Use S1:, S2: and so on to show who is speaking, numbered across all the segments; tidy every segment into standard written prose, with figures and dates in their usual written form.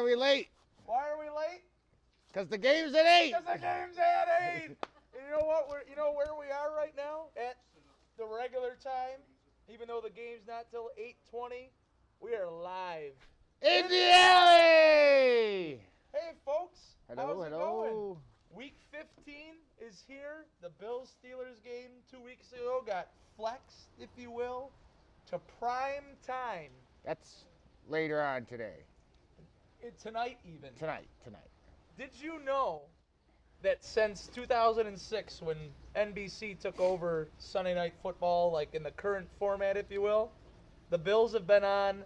S1: we late?
S2: Why are we late?
S1: Because the game's at 8.
S2: Because the game's at 8. And you know what? You know where we are right now? At the regular time. Even though the game's not till 8:20, we are live.
S1: In the alley!
S2: Hey, folks.
S1: Hello,
S2: how's it
S1: hello.
S2: going? Week 15 is here. The Bills-Steelers game 2 weeks ago got flexed, if you will, to prime time.
S1: That's later on today.
S2: Tonight, even.
S1: Tonight.
S2: Did you know that since 2006, when NBC took over Sunday Night Football, like in the current format, if you will, the Bills have been on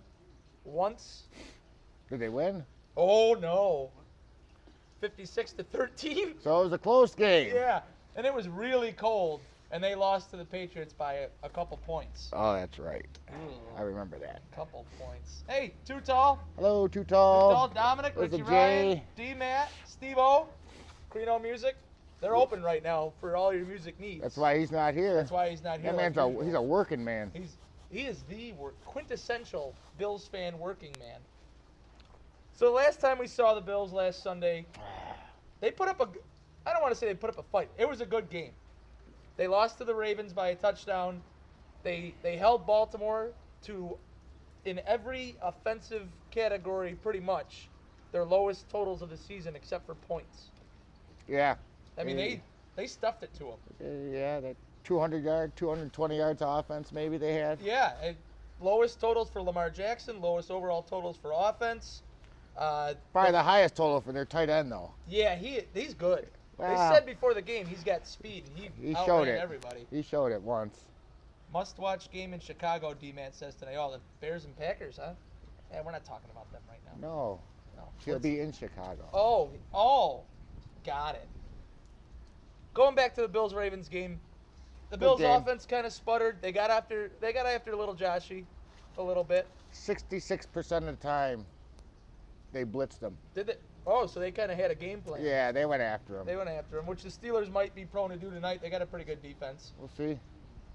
S2: once?
S1: Did they win?
S2: Oh, no. 56-13?
S1: So it was a close game.
S2: Yeah, and it was really cold, and they lost to the Patriots by a couple points.
S1: Oh, that's right.
S2: Ooh.
S1: I remember that.
S2: Couple points. Hey, Too Tall.
S1: Hello, Too Tall.
S2: Dominic,
S1: There's
S2: Richie
S1: a
S2: Ryan,
S1: J.
S2: D-Matt, Steve-O, Crino Music. They're open right now for all your music needs.
S1: That's why he's not here.
S2: That's why he's not here.
S1: That man's he's a working man.
S2: He is the quintessential Bills fan working man. So the last time we saw the Bills last Sunday, they put up I don't want to say they put up a fight. It was a good game. They lost to the Ravens by a touchdown. They held Baltimore to, in every offensive category pretty much, their lowest totals of the season except for points.
S1: Yeah.
S2: I mean, they stuffed it to them.
S1: Yeah, that 200 yards, 220 yards of offense maybe they had.
S2: Yeah, lowest totals for Lamar Jackson, lowest overall totals for offense.
S1: Probably the highest total for their tight end, though.
S2: Yeah, he's good.
S1: Wow.
S2: They said before the game he's got speed, and he
S1: showed it.
S2: Everybody.
S1: He showed it once.
S2: Must-watch game in Chicago, D-Man says today. Oh, the Bears and Packers, huh? Yeah, we're not talking about them right now.
S1: No. He'll be in Chicago.
S2: Oh, got it. Going back to the Bills-Ravens game, the Bills' offense kind of sputtered. They got after little Joshy a little bit.
S1: 66% of the time, they blitzed him.
S2: Did they? Oh, so they kind of had a game plan.
S1: Yeah, they went after him.
S2: They went after him, which the Steelers might be prone to do tonight. They got a pretty good defense.
S1: We'll see.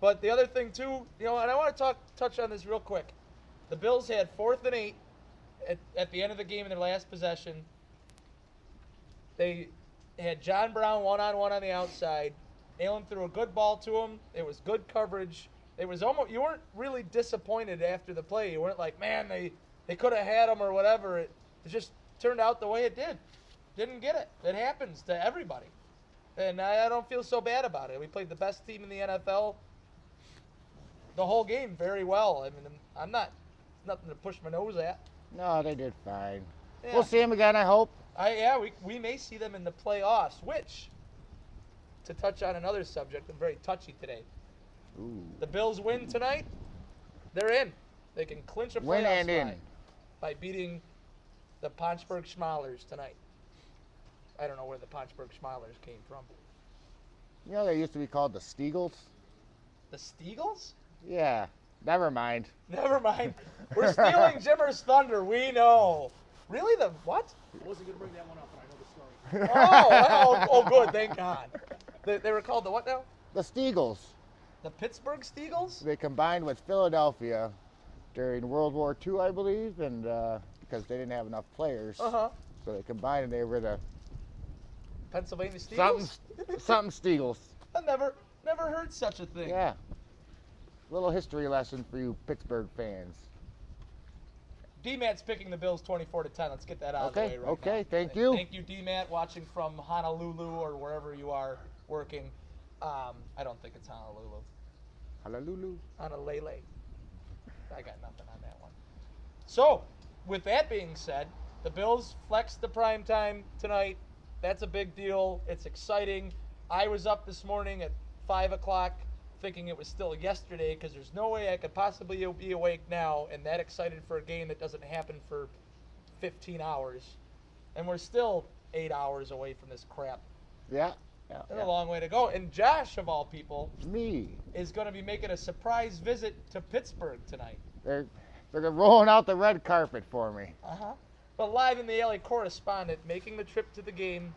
S2: But the other thing, too, and I want to touch on this real quick. The Bills had 4th and 8 at the end of the game in their last possession. They had John Brown one-on-one on the outside. Allen threw a good ball to him. It was good coverage. It was almost, you weren't really disappointed after the play. You weren't like, man, they could have had him or whatever. It just turned out the way it did. Didn't get it. It happens to everybody. And I don't feel so bad about it. We played the best team in the NFL the whole game very well. I mean, I'm not, nothing to push my nose at.
S1: No, they did fine.
S2: Yeah.
S1: We'll see them again, I hope.
S2: We may see them in the playoffs, which, to touch on another subject, I'm very touchy today.
S1: Ooh.
S2: The Bills win tonight, they're in. They can clinch a
S1: Win
S2: playoff
S1: and in.
S2: spot by beating the Ponchburg Schmalers tonight. I don't know where the Ponchburg Schmalers came from.
S1: You know they used to be called the Steagles?
S2: The Steagles?
S1: Yeah, never mind.
S2: Never mind. We're stealing Jimmer's thunder, we know. Really? The what?
S3: I wasn't going to bring that one up, but I know the story.
S2: Oh, good, thank God. They were called the what now?
S1: The Steagles.
S2: The Pittsburgh Steagles?
S1: They combined with Philadelphia during World War II, I believe, and because they didn't have enough players.
S2: Uh-huh.
S1: So they combined and they were the
S2: Pennsylvania Steagles?
S1: something Steagles.
S2: I never heard such a thing.
S1: Yeah. Little history lesson for you Pittsburgh fans.
S2: D-Mat's picking the Bills 24-10. Let's get that out of the way right now.
S1: Okay, thank you.
S2: Thank you, D-Mat, watching from Honolulu or wherever you are working. I don't think it's Honolulu.
S1: Honolulu.
S2: Honolulu. I got nothing on that one. So, with that being said, the Bills flexed the prime time tonight. That's a big deal. It's exciting. I was up this morning at 5 o'clock thinking it was still yesterday because there's no way I could possibly be awake now and that excited for a game that doesn't happen for 15 hours. And we're still 8 hours away from this crap.
S1: Yeah.
S2: That's a long way to go. And Josh, of all people, is going to be making a surprise visit to Pittsburgh tonight.
S1: They're rolling out the red carpet for me.
S2: Uh-huh. But live in the alley correspondent, making the trip to the game.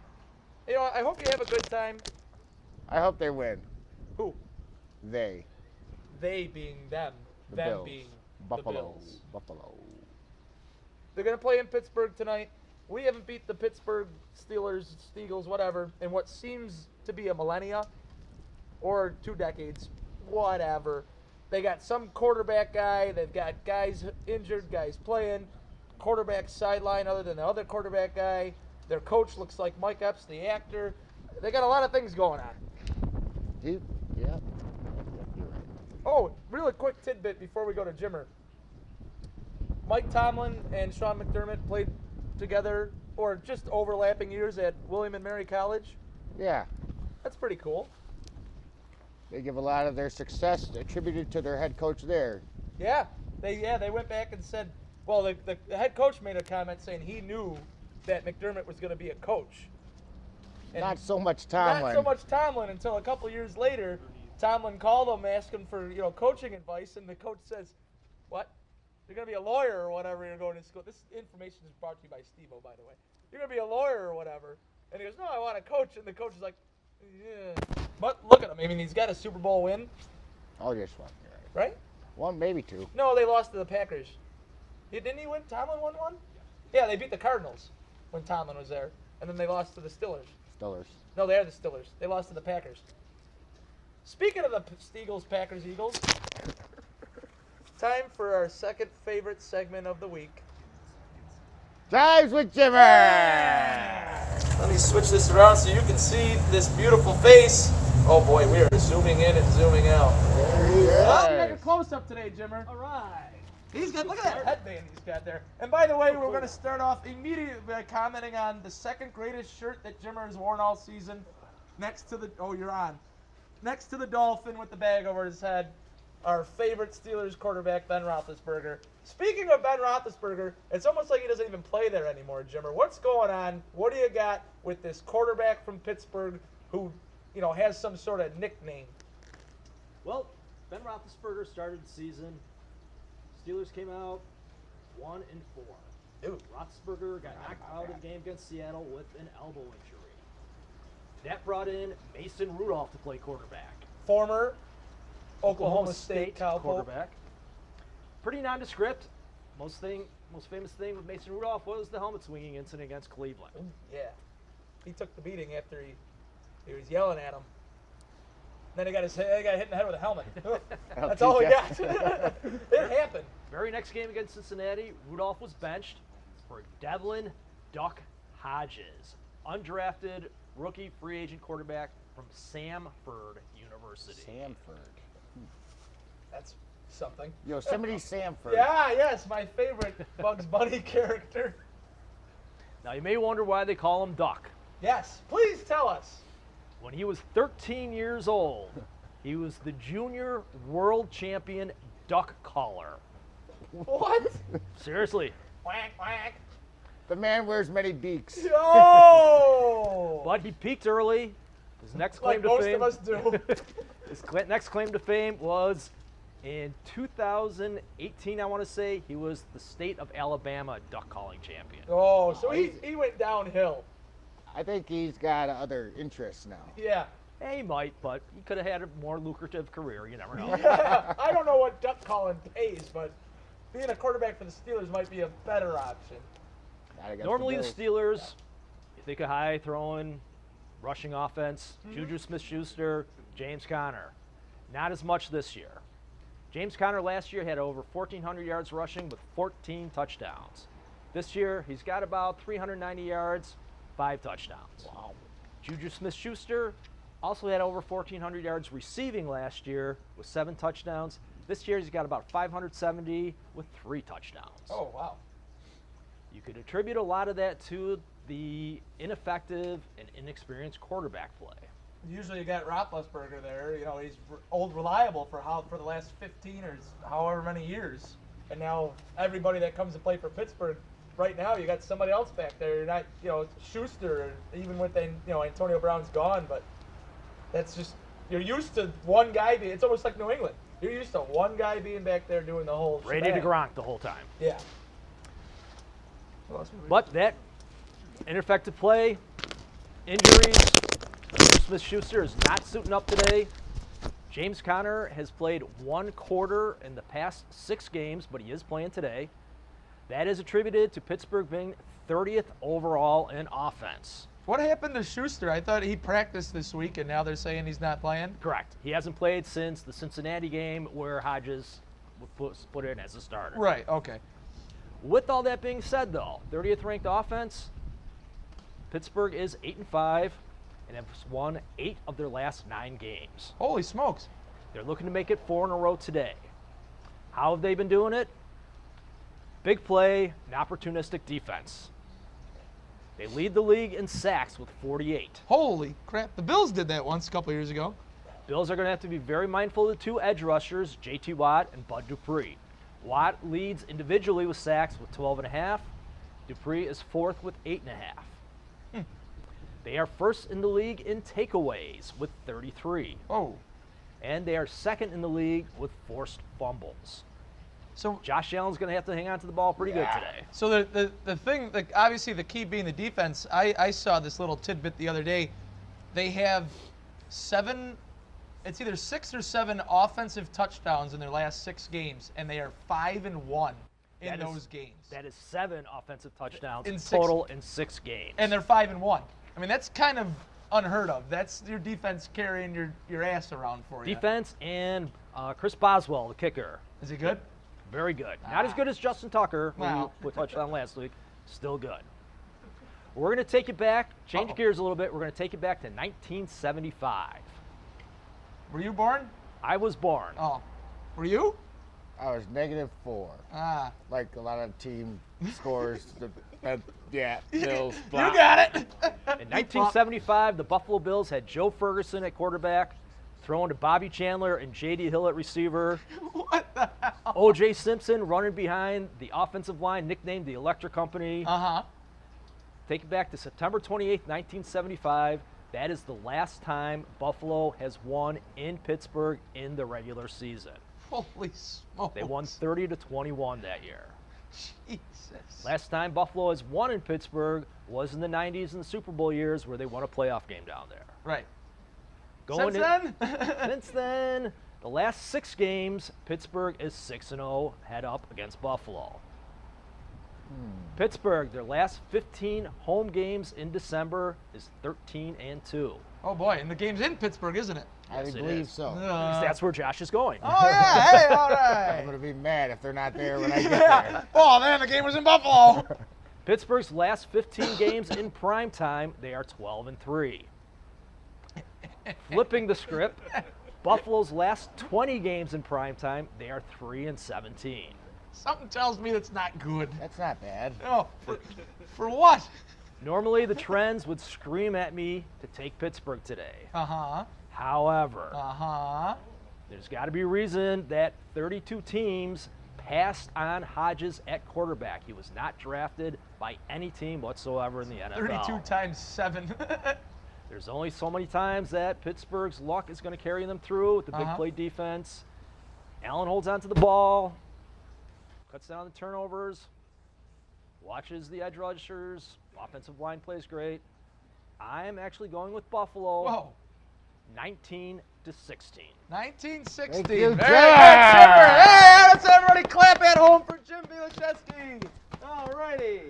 S2: You know, I hope you have a good time.
S1: I hope they win.
S2: Who?
S1: They.
S2: They being them.
S1: The
S2: them
S1: Bills.
S2: being
S1: Buffalo.
S2: the Bills.
S1: Buffalo.
S2: They're going to play in Pittsburgh tonight. we haven't beat the Pittsburgh Steelers, Steagles, whatever, in what seems to be a millennia or 2 decades, whatever. They got some quarterback guy. They've got guys injured, guys playing. Quarterback sideline other than the other quarterback guy. Their coach looks like Mike Epps, the actor. They got a lot of things going on.
S1: Yeah. You're right.
S2: Oh, really quick tidbit before we go to Jimmer. Mike Tomlin and Sean McDermott played together or just overlapping years at William and Mary College.
S1: Yeah.
S2: That's pretty cool.
S1: They give a lot of their success attributed to their head coach there.
S2: Yeah, they went back and said, well, the head coach made a comment saying he knew that McDermott was going to be a coach. And
S1: Not so much Tomlin.
S2: Not so much Tomlin until a couple years later, Tomlin called him asking for coaching advice, and the coach says, "What? You're going to be a lawyer or whatever? You're going to school." This information is brought to you by Steve-O, by the way. You're going to be a lawyer or whatever, and he goes, "No, I want to coach." And the coach is like, "Yeah." But look at him. I mean, he's got a Super Bowl win,
S1: Oh, just one. You're right.
S2: right?
S1: One, maybe two.
S2: No, they lost to the Packers. Didn't he win? Tomlin won one? Yeah, they beat the Cardinals when Tomlin was there, and then they lost to the Steelers.
S1: Steelers.
S2: No, they are the Steelers. They lost to the Packers. Speaking of the Steagles, Packers, Eagles, time for our second favorite segment of the week.
S1: Drives with Jimmer!
S2: Let me switch this around so you can see this beautiful face. Oh boy, we are zooming in and zooming out.
S1: There he
S2: Oh, we got a
S1: is.
S2: close-up today, Jimmer.
S3: All right.
S2: He's got, look at that headband he's got there. And by the way, we're going to start off immediately by commenting on the second greatest shirt that Jimmer has worn all season. Next to the, oh, you're on. Next to the Dolphin with the bag over his head, our favorite Steelers quarterback, Ben Roethlisberger. Speaking of Ben Roethlisberger, it's almost like he doesn't even play there anymore, Jimmer. What's going on? What do you got with this quarterback from Pittsburgh who, has some sort of nickname?
S4: Well, Ben Roethlisberger started the season. Steelers came out 1-4.
S2: Ooh.
S4: Roethlisberger got knocked out of the game against Seattle with an elbow injury. That brought in Mason Rudolph to play quarterback.
S2: Former Oklahoma State Cowboy.
S4: quarterback. Pretty nondescript. Most famous thing with Mason Rudolph was the helmet swinging incident against Cleveland.
S2: Yeah. He took the beating after he was yelling at him. Then he got hit in the head with a helmet. That's all he got. It happened.
S4: Very next game against Cincinnati, Rudolph was benched for Devlin Duck Hodges, undrafted rookie free agent quarterback from Samford University.
S1: Samford.
S2: That's something.
S1: Yosemite Samford.
S2: Yeah, yes, my favorite Bugs Bunny character.
S4: Now you may wonder why they call him Duck.
S2: Yes, please tell us.
S4: When he was 13 years old, he was the junior world champion duck caller.
S2: What?
S4: Seriously.
S2: Quack, quack.
S1: The man wears many beaks.
S2: Oh!
S4: But he peaked early. His next
S2: like
S4: claim to
S2: most
S4: fame.
S2: of us do.
S4: His next claim to fame was in 2018, I want to say, he was the state of Alabama duck calling champion.
S2: Oh, so he went downhill.
S1: I think he's got other interests now.
S2: Yeah.
S4: Hey, he might, but he could have had a more lucrative career. You never know.
S2: Yeah. I don't know what duck calling pays, but being a quarterback for the Steelers might be a better option.
S1: Not against
S4: Normally the
S1: Bills.
S4: Steelers, you think of high throwing, rushing offense, Juju Smith-Schuster, James Conner. Not as much this year. James Conner last year had over 1,400 yards rushing with 14 touchdowns. This year, he's got about 390 yards, 5 touchdowns.
S1: Wow.
S4: Juju Smith-Schuster also had over 1,400 yards receiving last year with 7 touchdowns. This year, he's got about 570 with 3 touchdowns.
S2: Oh, wow.
S4: You could attribute a lot of that to the ineffective and inexperienced quarterback play.
S2: Usually you got Roethlisberger there. He's old reliable for the last 15 or however many years. And now everybody that comes to play for Pittsburgh, right now you got somebody else back there. You're not, Schuster, even with Antonio Brown's gone, but that's just, you're used to one guy being, it's almost like New England. You're used to one guy being back there doing the whole
S4: Brady
S2: shebang.
S4: to Gronk the whole time.
S2: Yeah.
S4: But that ineffective play, injuries, Smith-Schuster is not suiting up today. James Conner has played 1 quarter in the past 6 games, but he is playing today. That is attributed to Pittsburgh being 30th overall in offense.
S2: What happened to Schuster? I thought he practiced this week, and now they're saying he's not playing.
S4: Correct. He hasn't played since the Cincinnati game where Hodges was put in as a starter.
S2: Right, okay.
S4: With all that being said, though, 30th ranked offense, Pittsburgh is 8-5 and have won 8 of their last 9 games.
S2: Holy smokes.
S4: They're looking to make it 4 in a row today. How have they been doing it? Big play and opportunistic defense. They lead the league in sacks with 48.
S2: Holy crap. The Bills did that once a couple years ago.
S4: Bills are going to have to be very mindful of the 2 edge rushers, J.T. Watt and Bud Dupree. Watt leads individually with sacks with 12.5. Dupree is 4th with 8.5. They are first in the league in takeaways with 33.
S2: Oh.
S4: And they are second in the league with forced fumbles.
S2: So
S4: Josh Allen's going to have to hang on to the ball pretty good today.
S2: So the thing, obviously the key being the defense, I saw this little tidbit the other day. They have 7, it's either 6 or 7 offensive touchdowns in their last 6 games, and they are 5-1 in those games.
S4: That is 7 offensive touchdowns
S2: In
S4: total in 6 games.
S2: And they're 5-1. I mean, that's kind of unheard of. That's your defense carrying your ass around for you.
S4: Defense and Chris Boswell, the kicker.
S2: Is he good?
S4: Very good. Not as good as Justin Tucker, who
S2: Wow.
S4: we touched on last week. Still good. We're going to take it back, change gears a little bit. We're going to take it back to 1975.
S2: Were you born?
S4: I was born.
S2: Oh. Were you?
S1: I was -4.
S2: Ah.
S1: Like a lot of team scores. Yeah, Bills.
S2: You
S1: blah.
S2: got it.
S4: In 1975, the Buffalo Bills had Joe Ferguson at quarterback, throwing to Bobby Chandler and J.D. Hill at receiver.
S2: What the hell?
S4: O.J. Simpson running behind the offensive line, nicknamed the Electric Company.
S2: Uh-huh.
S4: Take it back to September 28th, 1975. That is the last time Buffalo has won in Pittsburgh in the regular season.
S2: Holy smokes.
S4: They won 30-21 that year.
S2: Jesus.
S4: Last time Buffalo has won in Pittsburgh was in the 90s and the Super Bowl years where they won a playoff game down there.
S2: Right.
S4: Going
S2: Since
S4: Since then, the last 6 games, Pittsburgh is 6-0, head up against Buffalo. Pittsburgh, their last 15 home games in December is 13-2.
S2: Oh boy, and the game's in Pittsburgh, isn't it?
S1: I
S4: Yes, it
S1: believe
S4: is.
S1: so.
S4: Because that's where Josh is going.
S2: Oh yeah, hey, all
S1: I'm
S2: right.
S1: gonna be mad if they're not there when I get there.
S2: Oh man, the game was in Buffalo.
S4: Pittsburgh's last 15 games in prime time, they are 12-3. Flipping the script, Buffalo's last 20 games in prime time, they are 3-17.
S2: Something tells me that's not good.
S1: That's not bad.
S2: Oh, for what?
S4: Normally, the trends would scream at me to take Pittsburgh today.
S2: Uh-huh.
S4: However,
S2: Uh-huh.
S4: there's got to be a reason that 32 teams passed on Hodges at quarterback. He was not drafted by any team whatsoever in the NFL.
S2: 32 times 7.
S4: There's only so many times that Pittsburgh's luck is going to carry them through with the big play defense. Allen holds onto the ball, cuts down the turnovers, watches the edge rushers. Offensive line plays great. I'm actually going with Buffalo.
S2: Whoa.
S4: 19-16.
S2: 1960.
S1: Thank you,
S2: Very
S1: Jim.
S2: good, Jimmer. Hey, let's everybody clap at home for Jim Bielachewski. All righty.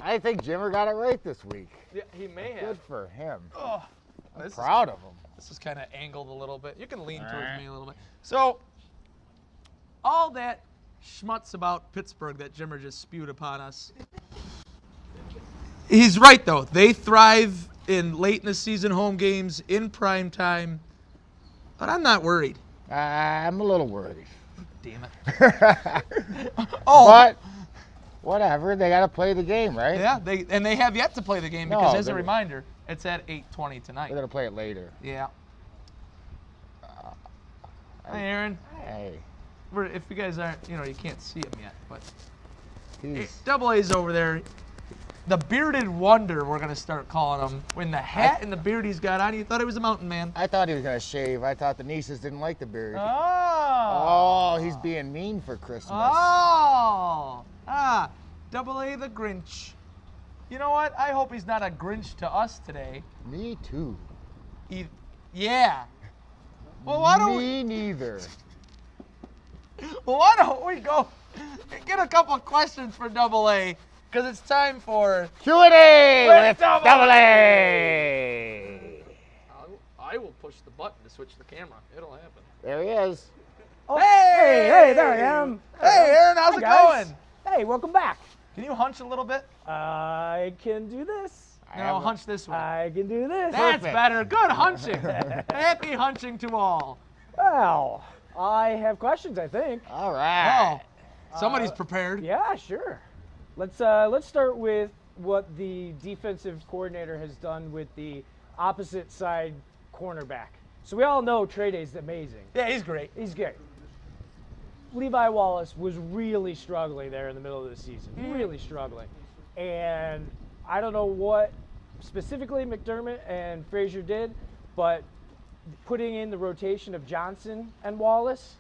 S1: I think Jimmer got it right this week.
S2: Yeah, he may
S1: Good
S2: have.
S1: for him.
S2: Oh,
S1: I'm
S2: this is-
S1: proud of him.
S2: This is kind of angled a little bit. You can lean towards me a little bit. So, all that schmutz about Pittsburgh that Jimmer just spewed upon us. He's right, though. They thrive in late in the season home games, in prime time. But I'm not worried.
S1: I'm a little worried.
S2: Damn it. Oh,
S1: But whatever, they got to play the game, right?
S2: yeah, they have yet to play the game
S1: No,
S2: because, as a
S1: they're-
S2: reminder, it's at 8:20 tonight.
S1: They're going to play it later.
S2: Yeah. Hi, Aaron.
S1: Hey,
S2: If you guys aren't, you can't see him yet, but
S1: he's
S2: Double A's over there. The bearded wonder, we're gonna start calling him. When the hat and the beard he's got on, you thought he was a mountain man.
S1: I thought he was going to shave. I thought the nieces didn't like the beard.
S2: Oh.
S1: Oh, he's being mean for Christmas.
S2: Oh. Double A the Grinch. You know what? I hope he's not a Grinch to us today.
S1: Me too.
S2: Yeah. Well, why don't we?
S1: Me neither.
S2: Why don't we go? get a couple of questions for Double A, because it's time for
S1: Q&A with
S2: Double
S1: Double A.
S3: I will push the button to switch the camera. It'll happen.
S1: There he is.
S5: Oh,
S2: Hey!
S5: hey, there I am.
S2: Hey, Aaron, how's
S5: Hi,
S2: it
S5: guys.
S2: going?
S5: Hey, welcome back.
S2: Can you hunch a little bit?
S5: I can do this.
S2: No, hunch this way.
S5: I can do this.
S2: That's
S1: Perfect.
S2: better. Good hunching. Happy hunching to all.
S5: Well, I have questions, I think.
S1: All right.
S2: Oh, somebody's prepared.
S5: Yeah, sure. Let's start with what the defensive coordinator has done with the opposite side cornerback. So we all know Trey Day's amazing.
S2: Yeah, he's great.
S5: He's great. Levi Wallace was really struggling there in the middle of the season. Really struggling. And I don't know what specifically McDermott and Frazier did, but putting in the rotation of Johnson and Wallace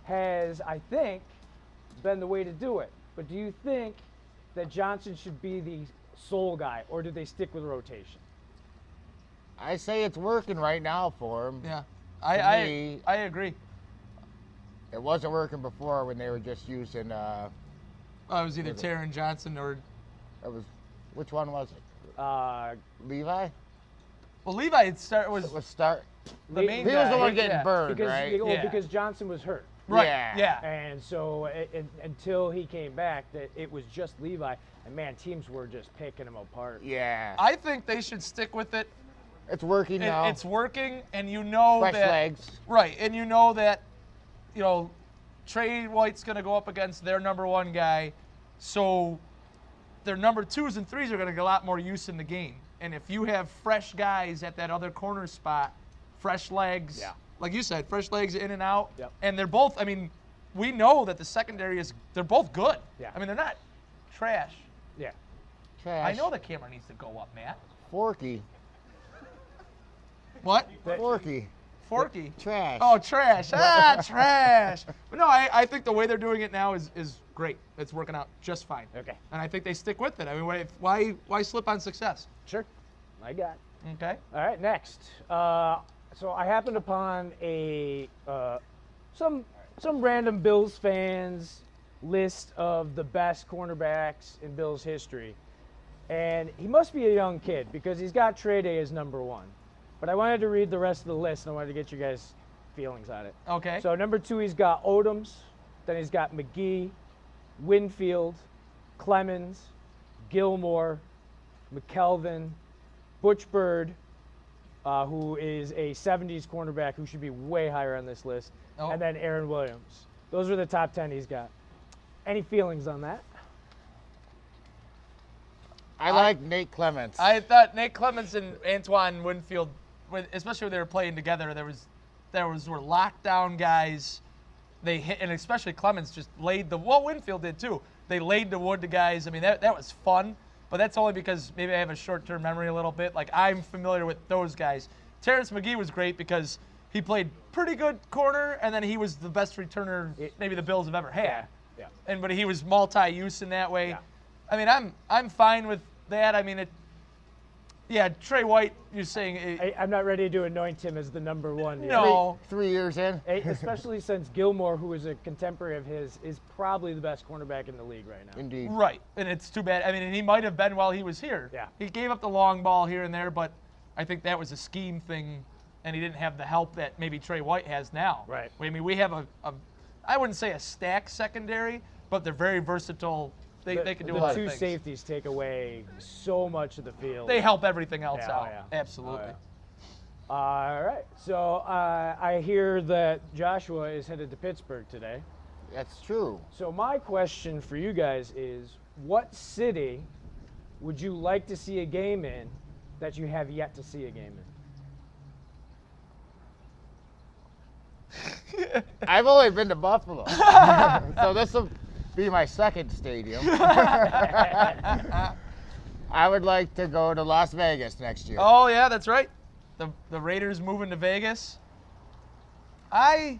S5: has, I think, been the way to do it. But do you think that Johnson should be the sole guy, or do they stick with rotation?
S1: I say it's working right now for him.
S2: Yeah,
S1: me-
S2: I agree.
S1: It wasn't working before when they were just using.
S2: It was either Taron Johnson or
S1: It was, which one was it? Levi.
S2: well, Levi
S1: It
S2: was
S1: was start.
S2: the main
S1: He
S2: guy.
S1: was the one getting
S2: Yeah.
S1: burned,
S5: Because
S1: right?
S5: well,
S2: Yeah.
S5: because Johnson was hurt.
S2: Right.
S1: Yeah.
S5: And so until he came back, that it was just Levi, and man, teams were just picking him apart.
S1: Yeah.
S2: I think they should stick with it.
S1: It's working now.
S2: It's working, and you know
S1: Fresh
S2: that
S1: legs.
S2: right, and you know that, you know, Trey White's going to go up against their number one guy, so their number 2s and 3s are going to get a lot more use in the game. And if you have fresh guys at that other corner spot, fresh legs,
S5: Yeah.
S2: like you said, fresh legs in and out,
S5: Yep.
S2: and they're both. I mean, we know that the secondary they're both good.
S5: Yeah.
S2: I mean, they're not trash.
S5: Yeah.
S1: Trash.
S2: I know the camera needs to go up, Matt.
S1: Forky.
S2: What?
S1: Forky.
S2: Forky.
S1: Trash.
S2: Oh, trash. Trash. But no, I think the way they're doing it now is great. It's working out just fine.
S5: Okay.
S2: And I think they stick with it. I mean, why slip on success?
S5: Sure. I got it.
S2: Okay.
S5: All right, next. So I happened upon some random Bills fans list of the best cornerbacks in Bills history, and he must be a young kid because he's got Trey Day as number 1. But I wanted to read the rest of the list, and I wanted to get you guys' feelings on it.
S2: Okay.
S5: So number 2, he's got Odoms, then he's got McGee, Winfield, Clemens, Gilmore, McKelvin, Butch Bird, who is a 70s cornerback who should be way higher on this list,
S2: Oh.
S5: and then Aaron Williams. Those are the top 10 he's got. Any feelings on that?
S1: I like Nate Clements.
S2: I thought Nate Clemens and Antoine Winfield, especially when they were playing together, there were lockdown guys. They hit, and especially Clemens just laid Winfield did too. They laid the wood to guys. I mean, that was fun, but that's only because maybe I have a short-term memory a little bit. Like, I'm familiar with those guys. Terrence McGee was great because he played pretty good corner, and then he was the best returner maybe the Bills have ever had.
S5: Yeah.
S2: But he was multi-use in that way.
S5: Yeah.
S2: I mean, I'm fine with that. I mean, Trey White, you're saying
S5: I'm not ready to anoint him as the number 1 yet.
S2: no.
S1: 3 years in.
S5: Especially since Gilmore, who is a contemporary of his, is probably the best cornerback in the league right now.
S1: Indeed.
S2: Right, and it's too bad. I mean, and he might have been while he was here.
S5: Yeah.
S2: He gave up the long ball here and there, but I think that was a scheme thing, and he didn't have the help that maybe Trey White has now.
S5: Right.
S2: I mean, we have I wouldn't say a stacked secondary, but they're very versatile. They can do a lot
S5: The
S2: of
S5: 2
S2: things.
S5: safeties take away so much of the field.
S2: They help everything else
S5: Yeah,
S2: out.
S5: oh, yeah.
S2: Absolutely.
S5: Oh, yeah. All right. So I hear that Joshua is headed to Pittsburgh today.
S1: That's true.
S5: So my question for you guys is, what city would you like to see a game in that you have yet to see a game in?
S1: I've only been to Buffalo, so this will be my second stadium. I would like to go to Las Vegas next year.
S2: Oh yeah, that's right. The Raiders moving to Vegas. I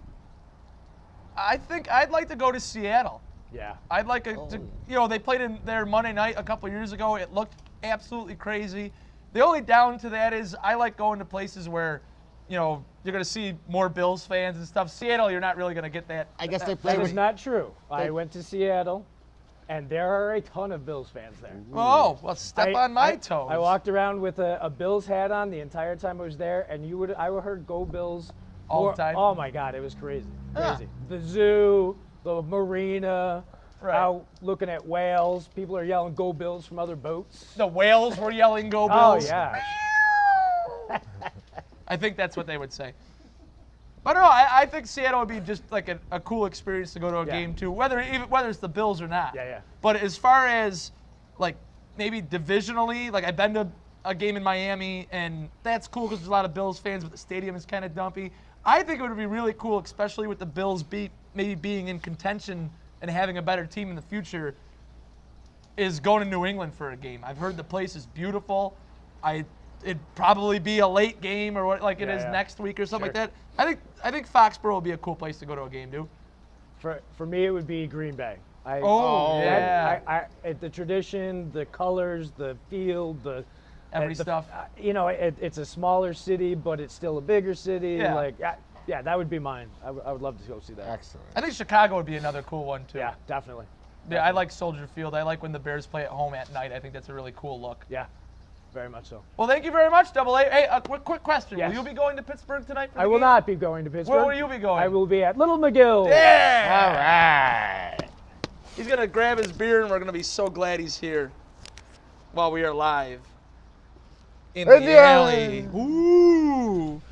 S2: think I'd like to go to Seattle.
S5: Yeah.
S2: I'd like they played in their Monday night a couple years ago. It looked absolutely crazy. The only down to that is I like going to places where you're going to see more Bills fans and stuff. Seattle, you're not really going to get that.
S1: I guess they play
S5: That
S1: with
S5: is not true. I went to Seattle, and there are a ton of Bills fans there.
S2: Oh, well, step on my toes.
S5: I walked around with a Bills hat on the entire time I was there, and I heard "Go Bills"
S2: All the time?
S5: Oh my God, it was crazy,
S2: Yeah.
S5: crazy. The zoo, the marina,
S2: Right.
S5: out looking at whales. People are yelling "Go Bills" from other boats.
S2: The whales were yelling "Go
S5: Oh
S2: Bills."
S5: yeah.
S2: I think that's what they would say. But no, I think Seattle would be just like a cool experience to go to a game too, whether it's the Bills or not.
S5: Yeah.
S2: But as far as like maybe divisionally, like I've been to a game in Miami, and that's cool because there's a lot of Bills fans, but the stadium is kind of dumpy. I think it would be really cool, especially with the Bills maybe being in contention and having a better team in the future, is going to New England for a game. I've heard the place is beautiful. It'd probably be a late game or what like it is next week or something like that. I think Foxborough would be a cool place to go to a game, dude.
S5: For me, it would be Green Bay.
S2: Yeah.
S5: The tradition, the colors, the field,
S2: Every stuff.
S5: It's a smaller city, but it's still a bigger city.
S2: Yeah.
S5: That would be mine. I would love to go see that.
S1: Excellent.
S2: I think Chicago would be another cool one too.
S5: Yeah, definitely.
S2: Yeah, I like Soldier Field. I like when the Bears play at home at night. I think that's a really cool look.
S5: Yeah, very much so.
S2: Well, thank you very much, Double A. Hey, a quick question.
S5: Yes.
S2: Will you be going to Pittsburgh tonight for the
S5: I will
S2: game?
S5: not be going to Pittsburgh.
S2: Where will you be going?
S5: I will be at Little McGill.
S2: Yeah!
S1: All right.
S2: He's going to grab his beer, and we're going to be so glad he's here while we are live in the alley. Ooh.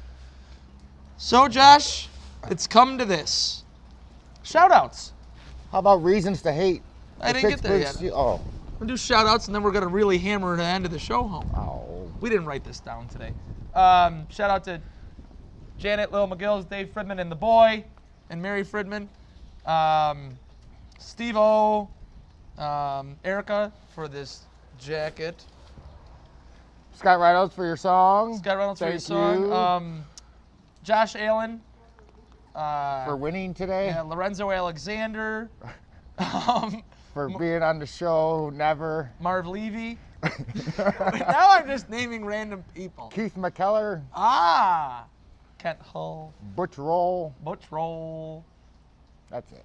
S2: So, Josh, it's come to this. Shoutouts.
S1: How about reasons to hate?
S2: I
S1: The
S2: didn't get there
S1: Pittsburgh
S2: yet.
S1: Oh.
S2: We'll do shout-outs, and then we're going to really hammer the end of the show home.
S1: Oh.
S2: We didn't write this down today. Shout out to Janet, Lil McGills, Dave Fridman, and the boy, and Mary Fridman. Steve-O, Erica for this jacket.
S1: Scott Reynolds for your song.
S2: Scott Reynolds for your
S1: Thank
S2: song.
S1: you.
S2: Josh Allen.
S1: For winning today.
S2: Yeah, Lorenzo Alexander.
S1: For being on the show. Never.
S2: Marv Levy. Now I'm just naming random people.
S1: Keith McKellar.
S2: Kent Hull.
S1: Butch Roll.
S2: Butch Roll.
S1: That's it.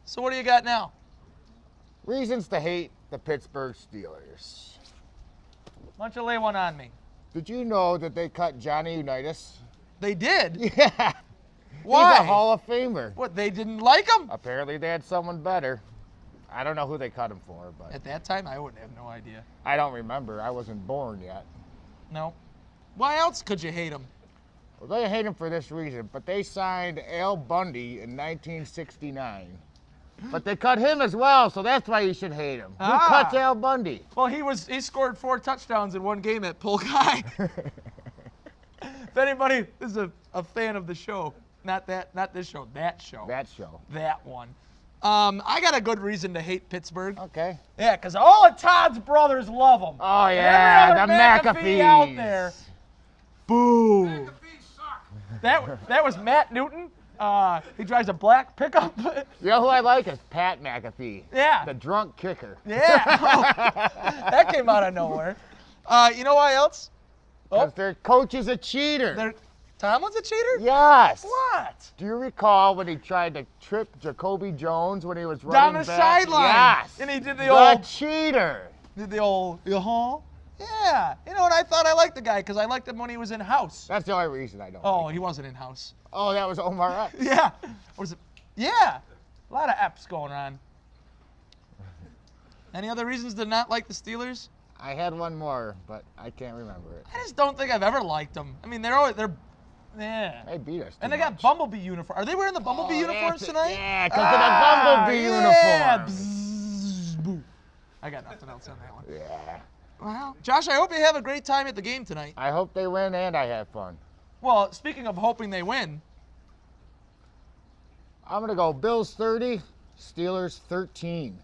S2: So what do you got now?
S1: Reasons to hate the Pittsburgh Steelers.
S2: Why don't you lay one on me?
S1: Did you know that they cut Johnny Unitas?
S2: They did?
S1: Yeah.
S2: Why?
S1: He's a Hall of Famer.
S2: What, they didn't like him?
S1: Apparently they had someone better. I don't know who they cut him for, but
S2: At that time, I wouldn't have no idea.
S1: I don't remember. I wasn't born yet.
S2: No. Why else could you hate him?
S1: Well, they hate him for this reason, but they signed Al Bundy in 1969. But they cut him as well, so that's why you should hate him. Who cuts Al Bundy?
S2: Well, he scored 4 touchdowns in one game at Polk High. If anybody is a fan of the show, not this show, that show.
S1: That show.
S2: That one. I got a good reason to hate Pittsburgh.
S1: Okay.
S2: Yeah, because all of Todd's brothers love him.
S1: Oh, yeah,
S2: Every
S1: the
S2: other
S1: McAfees.
S2: out there. Boo.
S3: McAfee suck.
S2: That was Matt Newton. He drives a black pickup.
S1: You know who I like is Pat McAfee.
S2: Yeah.
S1: The drunk kicker.
S2: Yeah. That came out of nowhere. You know why else?
S1: Because their coach is a cheater.
S2: Tomlin's a cheater?
S1: Yes.
S2: What?
S1: Do you recall when he tried to trip Jacoby Jones when he was
S2: Down
S1: running
S2: the
S1: back?
S2: sideline.
S1: Yes.
S2: And he did the
S1: The
S2: old,
S1: cheater.
S2: Yeah. You know what? I thought I liked the guy because I liked him when he was in house.
S1: That's the only reason I don't.
S2: Oh,
S1: like
S2: he wasn't in house.
S1: him. Oh, that was Omar Epps.
S2: Yeah. What is it? Yeah. A lot of F's going on. Any other reasons to not like the Steelers?
S1: I had one more, but I can't remember it.
S2: I just don't think I've ever liked them. I mean, they're yeah.
S1: They beat us.
S2: And
S1: too
S2: they got
S1: much.
S2: Bumblebee uniforms. Are they wearing the Bumblebee uniforms
S1: That's it.
S2: tonight?
S1: Yeah, because of the Bumblebee
S2: Yeah.
S1: uniform.
S2: Bzzz, boo. I got nothing else on that one.
S1: Yeah.
S2: Well, Josh, I hope you have a great time at the game tonight.
S1: I hope they win and I have fun.
S2: Well, speaking of hoping they win,
S1: I'm going to go Bills 30, Steelers 13.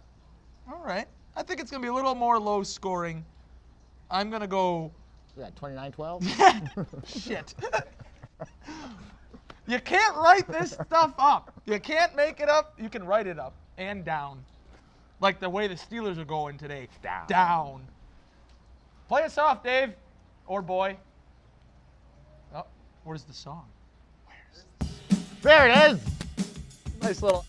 S2: all right. I think it's going to be a little more low scoring. I'm going to go,
S1: Yeah, 29-12.
S2: shit. You can't write this stuff up. You can't make it up. You can write it up and down. Like the way the Steelers are going today. Down. Play us off, Dave. Or boy. Oh, Where's the song?
S1: There it is.
S2: Nice little.